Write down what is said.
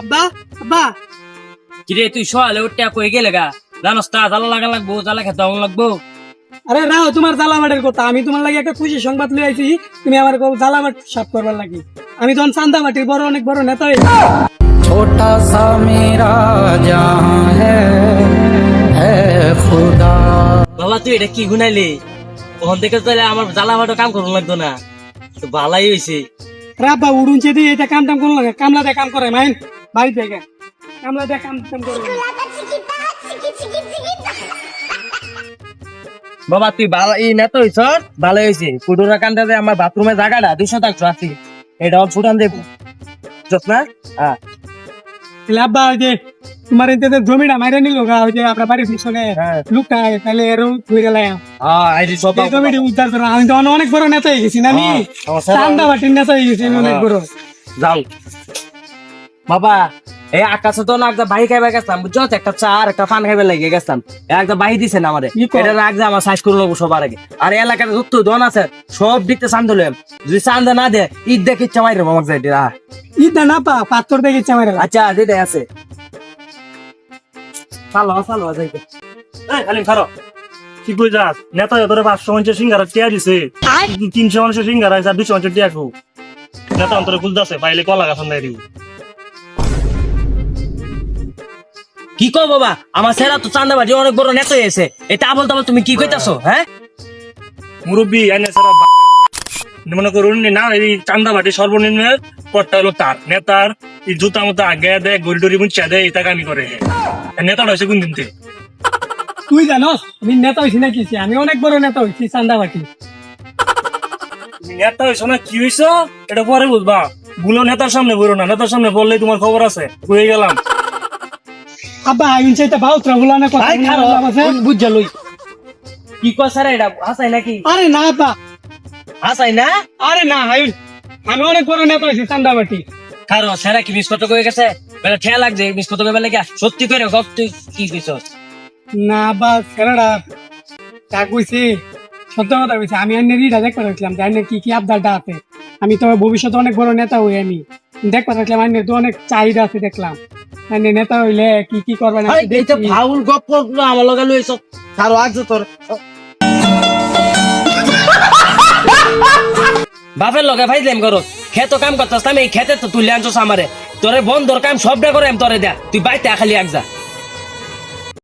আব্বা আব্বা কিরে তুই সকালে উঠে কই গেলে গা জানোস তা জ্বালা লাগা লাগবো জ্বালা খেতে লাগবো। আরে রাও তোমার জ্বালামাটের কথা, আমি তোমার লাগে একটা খুশি সংবাদ লই আইছি। তুমি আমার জ্বালামাট সাফ করবার লাগি। আমি তখন চান্দামাটির বড় অনেক বড় নেতা হই। छोटा सा मेरा जहां है खुदा। বাবা তুই এটা কি গুনাইলি? ওখান থেকে তাহলে আমার জ্বালা মাটো কাম করুন লাগতো না, তো ভালাই হয়েছে। রাব্বা উড়ুনছে দিয়ে এটা কাম টাম কোন লাগে? কামলা দিয়ে কাম করে মাইন বাড়ি থেকে কামলা দিয়ে কাম টাম করে। বাবা তুই ভালো এই নেতা হইছ, ভালো হয়েছে। কুটুরা কান্দাতে আমার বাথরুমে জায়গাটা 200 আছে, এটা ফুটান দেবো না। হ্যাঁ আব্বা ওই যে তোমার এতে জমিটা মাইরা নিল গা, ওই যে আপনার বাড়ির পিছনে লুকটা, তাহলে এরও ঘুরে লাইম জমিটি উদ্ধার করো। আমি তো অনেক বড় নেতা হয়ে গেছি না, আমি চান্দাবাটির নেতা হয়ে গেছি অনেক বড়। যাও বাবা, এই আকাশে তো না একটা বাহি খাইবে গেছিলাম, বুঝছো? একটা চা আর একটা পান খাইবে লেগে গেছিলাম, একটা বাহি দিছে না আমারে, এটা রাখছে আমার সাইজ করে নেবো সবার আগে। আর এলাকার যত দন আছে সব দিতে চান্দ লইম, যদি চান্দা না দে ঈদ দেখে ইচ্ছা মাইরে আমার যাইতে। ঈদ না পা পাথর দেখে ইচ্ছা মাইরা। আচ্ছা দিতে আছে চালো চালো যাইতে। খালি খারো কি কই যাস? নেতা তোরে 500 মানুষের সিঙ্গারা টিয়া দিছে, 300 মানুষের সিঙ্গারা আছে, 200 মানুষের টিয়া খো। নেতা অন্তরে খুলতাছে, পাইলে কলা গাছন দেয় দিবি। কি কো বাবা, আমার ছেড়া তো চান্দাবাজি অনেক বড় নেতা হয়েছে, এটা আবল তাবল তুমি কি কইতাছো? হ্যাঁ মুরব্বী আইনে সারা মনে করুন না, এই চান্দাবাটি সর্বনিম্নের পদটা হলো তার নেতার। এই জুতা মতো আগে দেয়, গড়ি টড়ি মুচা দেয়, এটা কামি করে। নেতাটা হয়েছে কোন দিনতে? তুই জানো আমি নেতা হয়েছি না কিছু? আমি অনেক বড় নেতা হয়েছি চান্দাবাটি। নেতা হয়েছ না কি হয়েছ এটা পরে বুঝবা, বুলো নেতার সামনে বলো না, নেতার সামনে বললে তোমার খবর আছে। হয়ে গেলাম আব্বা আমি চাইতে বাউত্রা গুলানে কথা বুঝা লই কি কথা রে, এটা হাসাই নাকি? আরে না আব্বা, হাসাই না। আরে না আয়ুন, আমি অনেক বড় নেতা হয়েছি চান্দাবাটি। কারো সেরা কি মিস করতে কয়ে গেছে? বেলা ঠেয়া লাগছে মিস করতে কয়ে লেগে সত্যি করে গপ তুই কি কইছস? না আব্বা ছেলেটা তা কইছে, সত্য কথা কইছে। আমি আইনের রিটা দেখতে রাখলাম যে আইনের কি কি আবদারটা আছে। আমি তো ভবিষ্যতে অনেক বড় নেতা হই, আমি দেখতে রাখলাম আইনের তো অনেক চাহিদা আছে। দেখলাম আইনের নেতা হইলে কি কি করবেন। ফাউল গপ আমার লগে লইছ কারো আজ তোর বাপের লগে ভাইলাম করো খেত কাম করতাস, আমি এই খেতে তো তুলে আনছস আমারে, তোরে বন্ধর কাম সবটা করে আমি তোরে দেয়া, তুই বাইতে খালি এক যা।